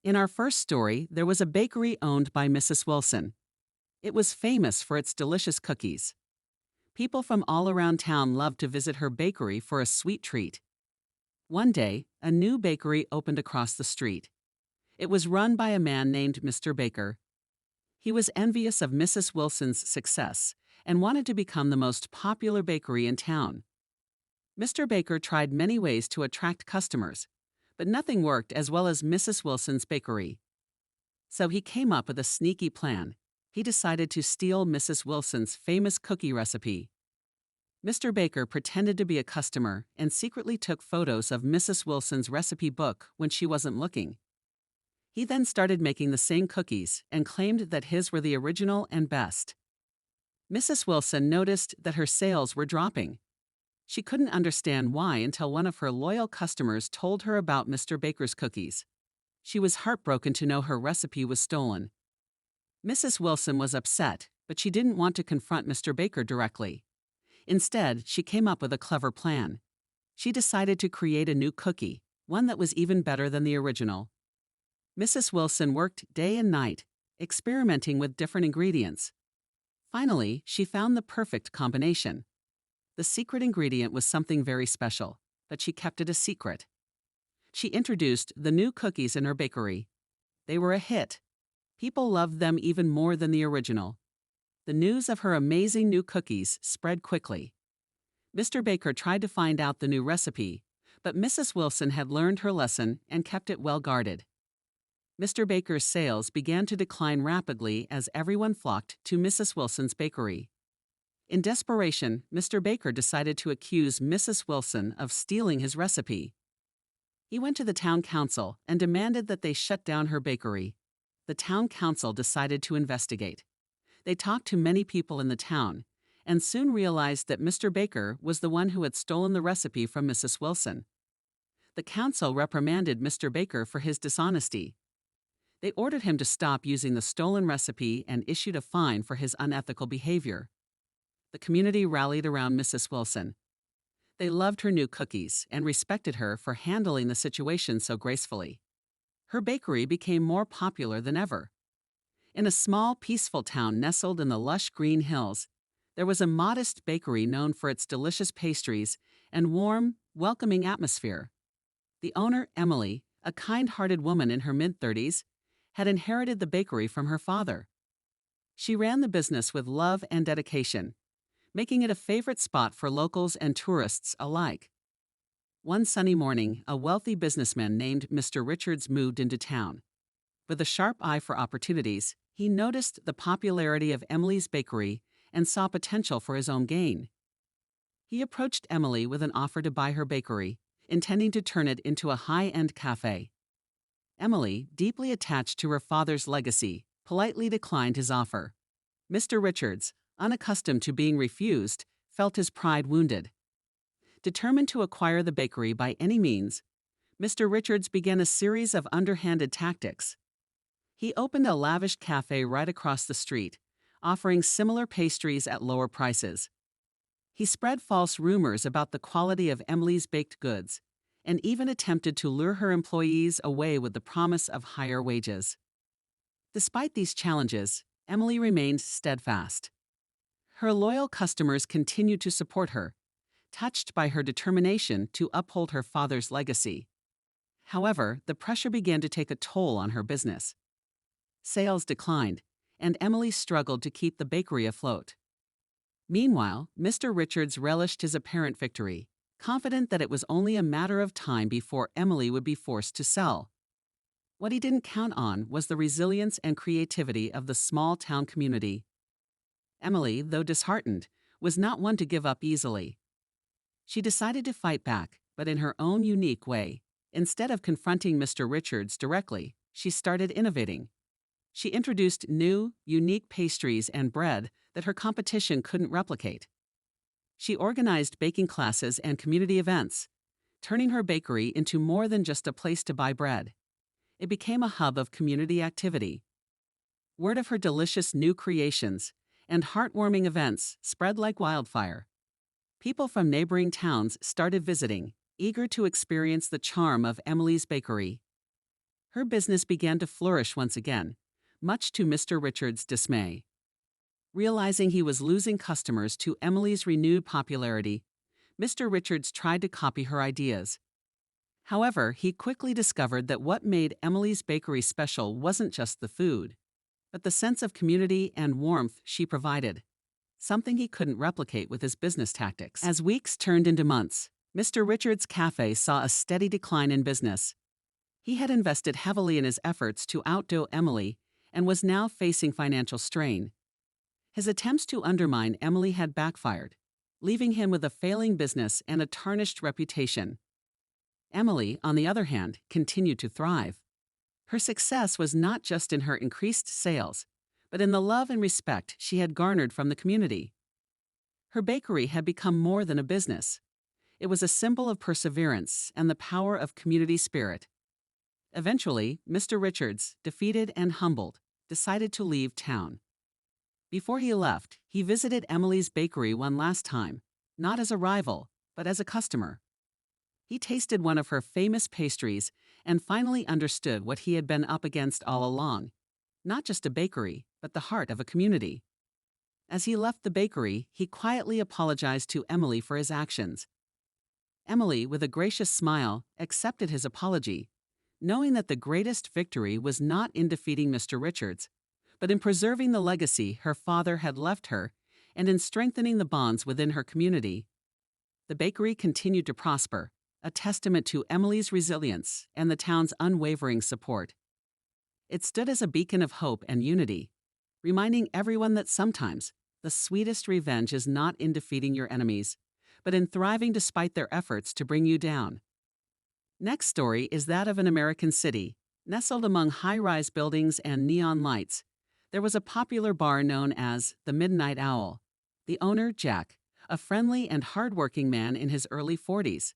In our first story, there was a bakery owned by Mrs. Wilson. It was famous for its delicious cookies. People from all around town loved to visit her bakery for a sweet treat. One day, a new bakery opened across the street. It was run by a man named Mr. Baker. He was envious of Mrs. Wilson's success and wanted to become the most popular bakery in town. Mr. Baker tried many ways to attract customers, but nothing worked as well as Mrs. Wilson's bakery. So he came up with a sneaky plan. He decided to steal Mrs. Wilson's famous cookie recipe. Mr. Baker pretended to be a customer and secretly took photos of Mrs. Wilson's recipe book when she wasn't looking. He then started making the same cookies and claimed that his were the original and best. Mrs. Wilson noticed that her sales were dropping. She couldn't understand why until one of her loyal customers told her about Mr. Baker's cookies. She was heartbroken to know her recipe was stolen. Mrs. Wilson was upset, but she didn't want to confront Mr. Baker directly. Instead, she came up with a clever plan. She decided to create a new cookie, one that was even better than the original. Mrs. Wilson worked day and night, experimenting with different ingredients. Finally, she found the perfect combination. The secret ingredient was something very special, but she kept it a secret. She introduced the new cookies in her bakery. They were a hit. People loved them even more than the original. The news of her amazing new cookies spread quickly. Mr. Baker tried to find out the new recipe, but Mrs. Wilson had learned her lesson and kept it well guarded. Mr. Baker's sales began to decline rapidly as everyone flocked to Mrs. Wilson's bakery. In desperation, Mr. Baker decided to accuse Mrs. Wilson of stealing his recipe. He went to the town council and demanded that they shut down her bakery. The town council decided to investigate. They talked to many people in the town and soon realized that Mr. Baker was the one who had stolen the recipe from Mrs. Wilson. The council reprimanded Mr. Baker for his dishonesty. They ordered him to stop using the stolen recipe and issued a fine for his unethical behavior. The community rallied around Mrs. Wilson. They loved her new cookies and respected her for handling the situation so gracefully. Her bakery became more popular than ever. In a small, peaceful town nestled in the lush green hills, there was a modest bakery known for its delicious pastries and warm, welcoming atmosphere. The owner, Emily, a kind-hearted woman in her mid-30s, had inherited the bakery from her father. She ran the business with love and dedication, making it a favorite spot for locals and tourists alike. One sunny morning, a wealthy businessman named Mr. Richards moved into town. With a sharp eye for opportunities, he noticed the popularity of Emily's bakery and saw potential for his own gain. He approached Emily with an offer to buy her bakery, intending to turn it into a high-end cafe. Emily, deeply attached to her father's legacy, politely declined his offer. Mr. Richards, unaccustomed to being refused, felt his pride wounded. Determined to acquire the bakery by any means, Mr. Richards began a series of underhanded tactics. He opened a lavish cafe right across the street, offering similar pastries at lower prices. He spread false rumors about the quality of Emily's baked goods, and even attempted to lure her employees away with the promise of higher wages. Despite these challenges, Emily remained steadfast. Her loyal customers continued to support her, touched by her determination to uphold her father's legacy. However, the pressure began to take a toll on her business. Sales declined, and Emily struggled to keep the bakery afloat. Meanwhile, Mr. Richards relished his apparent victory, confident that it was only a matter of time before Emily would be forced to sell. What he didn't count on was the resilience and creativity of the small town community. Emily, though disheartened, was not one to give up easily. She decided to fight back, but in her own unique way. Instead of confronting Mr. Richards directly, she started innovating. She introduced new, unique pastries and bread that her competition couldn't replicate. She organized baking classes and community events, turning her bakery into more than just a place to buy bread. It became a hub of community activity. Word of her delicious new creations and heartwarming events spread like wildfire. People from neighboring towns started visiting, eager to experience the charm of Emily's bakery. Her business began to flourish once again, much to Mr. Richards' dismay. Realizing he was losing customers to Emily's renewed popularity, Mr. Richards tried to copy her ideas. However, he quickly discovered that what made Emily's bakery special wasn't just the food, but the sense of community and warmth she provided, something he couldn't replicate with his business tactics. As weeks turned into months, Mr. Richards' cafe saw a steady decline in business. He had invested heavily in his efforts to outdo Emily and was now facing financial strain. His attempts to undermine Emily had backfired, leaving him with a failing business and a tarnished reputation. Emily, on the other hand, continued to thrive. Her success was not just in her increased sales, but in the love and respect she had garnered from the community. Her bakery had become more than a business. It was a symbol of perseverance and the power of community spirit. Eventually, Mr. Richards, defeated and humbled, decided to leave town. Before he left, he visited Emily's bakery one last time, not as a rival, but as a customer. He tasted one of her famous pastries and finally understood what he had been up against all along. Not just a bakery, but the heart of a community. As he left the bakery, he quietly apologized to Emily for his actions. Emily, with a gracious smile, accepted his apology, knowing that the greatest victory was not in defeating Mr. Richards, but in preserving the legacy her father had left her and in strengthening the bonds within her community. The bakery continued to prosper, a testament to Emily's resilience and the town's unwavering support. It stood as a beacon of hope and unity, reminding everyone that sometimes the sweetest revenge is not in defeating your enemies, but in thriving despite their efforts to bring you down. Next story is that of an American city. Nestled among high-rise buildings and neon lights, there was a popular bar known as the Midnight Owl. The owner, Jack, a friendly and hardworking man in his early 40s,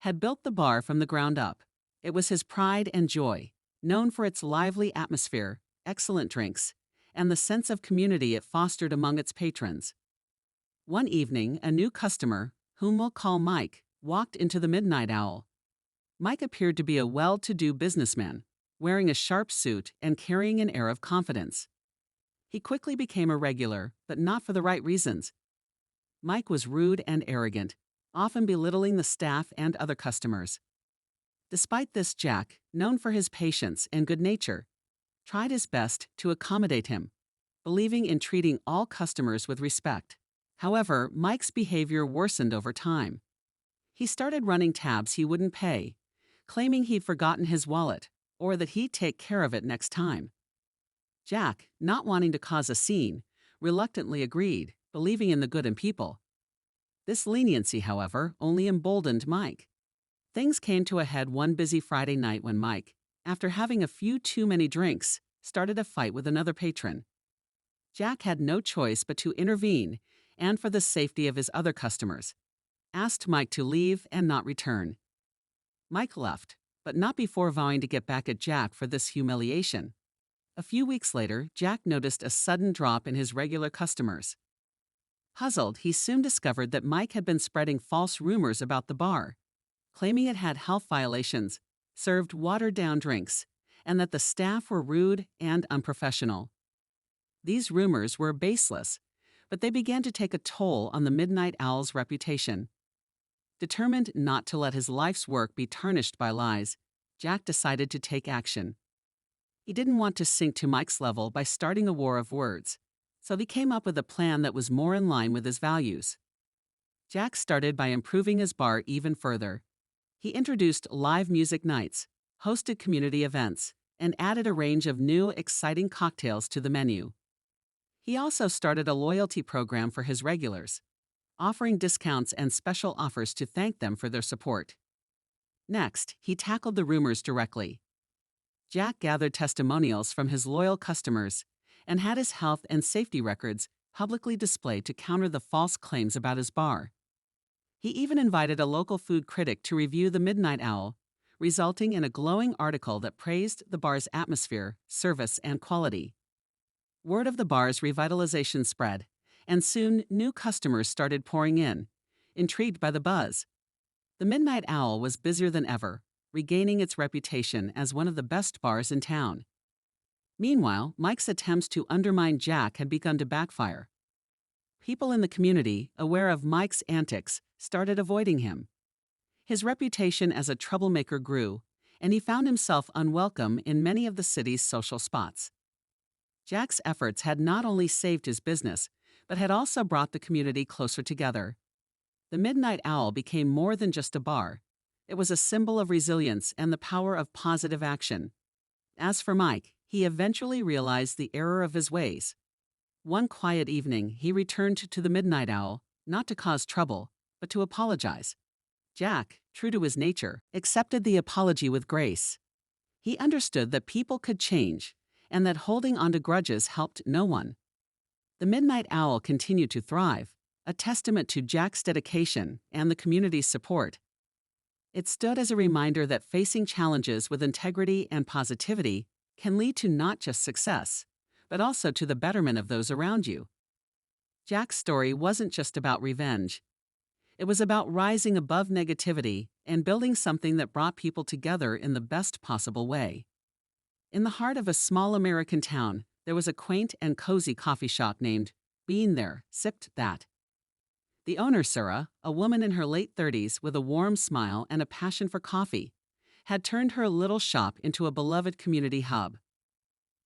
had built the bar from the ground up. It was his pride and joy, known for its lively atmosphere, excellent drinks, and the sense of community it fostered among its patrons. One evening, a new customer, whom we'll call Mike, walked into the Midnight Owl. Mike appeared to be a well-to-do businessman, wearing a sharp suit and carrying an air of confidence. He quickly became a regular, but not for the right reasons. Mike was rude and arrogant, often belittling the staff and other customers. Despite this, Jack, known for his patience and good nature, tried his best to accommodate him, believing in treating all customers with respect. However, Mike's behavior worsened over time. He started running tabs he wouldn't pay, claiming he'd forgotten his wallet or that he'd take care of it next time. Jack, not wanting to cause a scene, reluctantly agreed, believing in the good in people. This leniency, however, only emboldened Mike. Things came to a head one busy Friday night when Mike, after having a few too many drinks, started a fight with another patron. Jack had no choice but to intervene and, for the safety of his other customers, asked Mike to leave and not return. Mike left, but not before vowing to get back at Jack for this humiliation. A few weeks later, Jack noticed a sudden drop in his regular customers. Puzzled, he soon discovered that Mike had been spreading false rumors about the bar, claiming it had health violations, served watered-down drinks, and that the staff were rude and unprofessional. These rumors were baseless, but they began to take a toll on the Midnight Owl's reputation. Determined not to let his life's work be tarnished by lies, Jack decided to take action. He didn't want to sink to Mike's level by starting a war of words, so he came up with a plan that was more in line with his values. Jack started by improving his bar even further. He introduced live music nights, hosted community events, and added a range of new, exciting cocktails to the menu. He also started a loyalty program for his regulars, offering discounts and special offers to thank them for their support. Next, he tackled the rumors directly. Jack gathered testimonials from his loyal customers and had his health and safety records publicly displayed to counter the false claims about his bar. He even invited a local food critic to review the Midnight Owl, resulting in a glowing article that praised the bar's atmosphere, service, and quality. Word of the bar's revitalization spread, and soon new customers started pouring in, intrigued by the buzz. The Midnight Owl was busier than ever, regaining its reputation as one of the best bars in town. Meanwhile, Mike's attempts to undermine Jack had begun to backfire. People in the community, aware of Mike's antics, started avoiding him. His reputation as a troublemaker grew, and he found himself unwelcome in many of the city's social spots. Jack's efforts had not only saved his business, but had also brought the community closer together. The Midnight Owl became more than just a bar. It was a symbol of resilience and the power of positive action. As for Mike, he eventually realized the error of his ways. One quiet evening, he returned to the Midnight Owl, not to cause trouble, but to apologize. Jack, true to his nature, accepted the apology with grace. He understood that people could change, and that holding onto grudges helped no one. The Midnight Owl continued to thrive, a testament to Jack's dedication and the community's support. It stood as a reminder that facing challenges with integrity and positivity can lead to not just success, but also to the betterment of those around you. Jack's story wasn't just about revenge. It was about rising above negativity and building something that brought people together in the best possible way. In the heart of a small American town, there was a quaint and cozy coffee shop named Bean There, Sipped That. The owner, Sarah, a woman in her late 30s with a warm smile and a passion for coffee, had turned her little shop into a beloved community hub.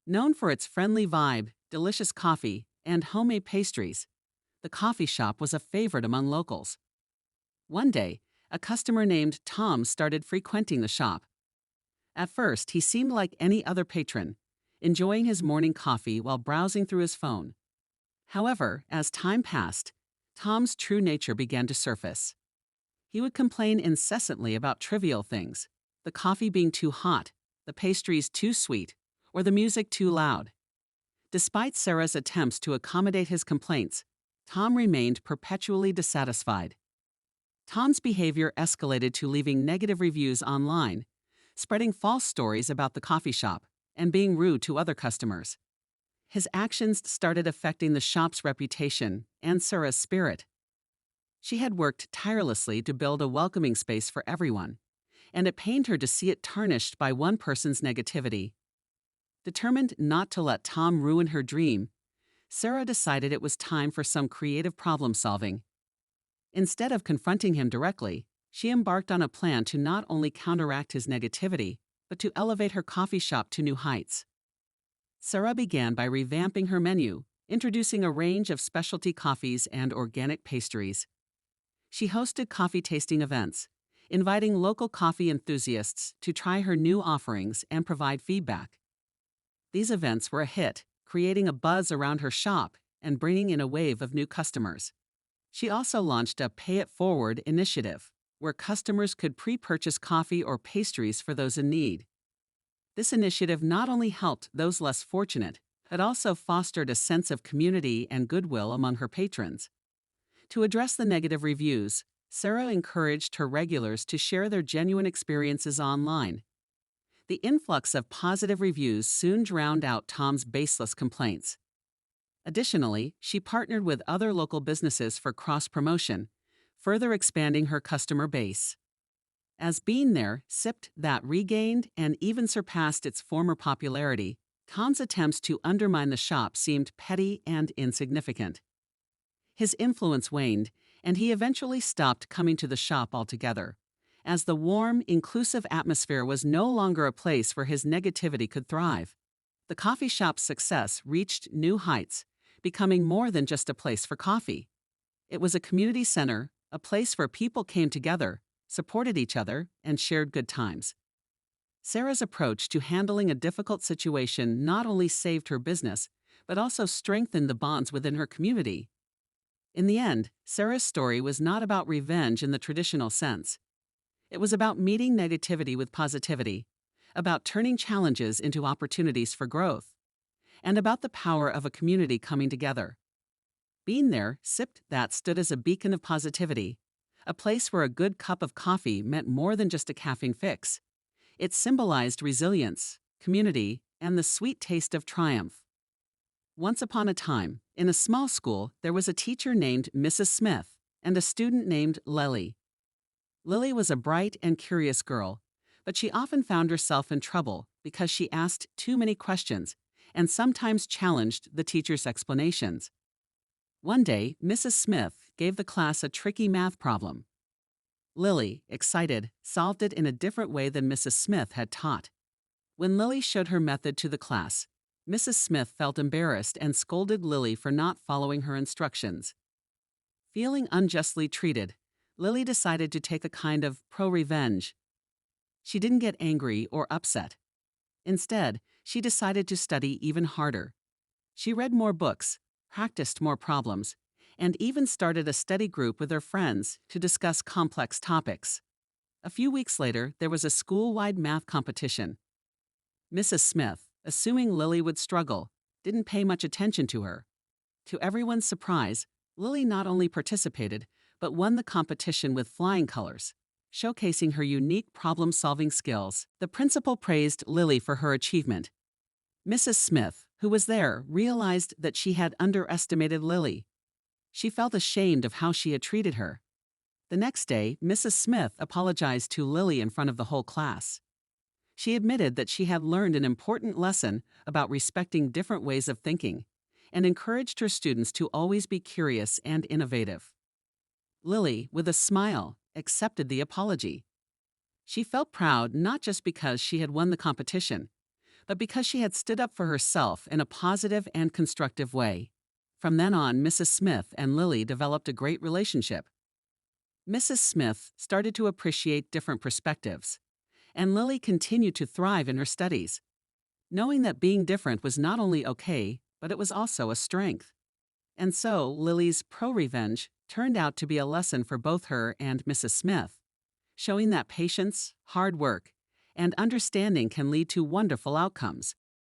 Known for its friendly vibe, delicious coffee, and homemade pastries, the coffee shop was a favorite among locals. One day, a customer named Tom started frequenting the shop. At first, he seemed like any other patron, enjoying his morning coffee while browsing through his phone. However, as time passed, Tom's true nature began to surface. He would complain incessantly about trivial things, the coffee being too hot, the pastries too sweet, or the music too loud. Despite Sarah's attempts to accommodate his complaints, Tom remained perpetually dissatisfied. Tom's behavior escalated to leaving negative reviews online, spreading false stories about the coffee shop, and being rude to other customers. His actions started affecting the shop's reputation and Sarah's spirit. She had worked tirelessly to build a welcoming space for everyone, and it pained her to see it tarnished by one person's negativity. Determined not to let Tom ruin her dream, Sarah decided it was time for some creative problem-solving. Instead of confronting him directly, she embarked on a plan to not only counteract his negativity, but to elevate her coffee shop to new heights. Sarah began by revamping her menu, introducing a range of specialty coffees and organic pastries. She hosted coffee tasting events, inviting local coffee enthusiasts to try her new offerings and provide feedback. These events were a hit, creating a buzz around her shop and bringing in a wave of new customers. She also launched a Pay It Forward initiative, where customers could pre-purchase coffee or pastries for those in need. This initiative not only helped those less fortunate, but also fostered a sense of community and goodwill among her patrons. To address the negative reviews, Sarah encouraged her regulars to share their genuine experiences online. The influx of positive reviews soon drowned out Tom's baseless complaints. Additionally, she partnered with other local businesses for cross-promotion, further expanding her customer base. As Bean There, Sipped That regained and even surpassed its former popularity, Tom's attempts to undermine the shop seemed petty and insignificant. His influence waned, and he eventually stopped coming to the shop altogether, as the warm, inclusive atmosphere was no longer a place where his negativity could thrive. The coffee shop's success reached new heights, becoming more than just a place for coffee. It was a community center, a place where people came together, supported each other, and shared good times. Sarah's approach to handling a difficult situation not only saved her business, but also strengthened the bonds within her community. In the end, Sarah's story was not about revenge in the traditional sense. It was about meeting negativity with positivity, about turning challenges into opportunities for growth, and about the power of a community coming together. Being There, Sipped That stood as a beacon of positivity, a place where a good cup of coffee meant more than just a caffeine fix. It symbolized resilience, community, and the sweet taste of triumph. Once upon a time, in a small school, there was a teacher named Mrs. Smith and a student named Lily. Lily was a bright and curious girl, But she often found herself in trouble because she asked too many questions and sometimes challenged the teacher's explanations. One day, Mrs. Smith gave the class a tricky math problem. Lily, excited, solved it in a different way than Mrs. Smith had taught. When Lily showed her method to the class, Mrs. Smith felt embarrassed and scolded Lily for not following her instructions. Feeling unjustly treated, Lily decided to take a kind of pro-revenge. She didn't get angry or upset. Instead, she decided to study even harder. She read more books, practiced more problems, and even started a study group with her friends to discuss complex topics. A few weeks later, there was a school-wide math competition. Mrs. Smith, assuming Lily would struggle, didn't pay much attention to her. To everyone's surprise, Lily not only participated, but won the competition with flying colors, showcasing her unique problem-solving skills. The principal praised Lily for her achievement. Mrs. Smith, who was there, realized that she had underestimated Lily. She felt ashamed of how she had treated her. The next day, Mrs. Smith apologized to Lily in front of the whole class. She admitted that she had learned an important lesson about respecting different ways of thinking and encouraged her students to always be curious and innovative. Lily, with a smile, accepted the apology. She felt proud not just because she had won the competition, but because she had stood up for herself in a positive and constructive way. From then on, Mrs. Smith and Lily developed a great relationship. Mrs. Smith started to appreciate different perspectives, and Lily continued to thrive in her studies, knowing that being different was not only okay, but it was also a strength. And so, Lily's pro-revenge turned out to be a lesson for both her and Mrs. Smith, showing that patience, hard work, and understanding can lead to wonderful outcomes.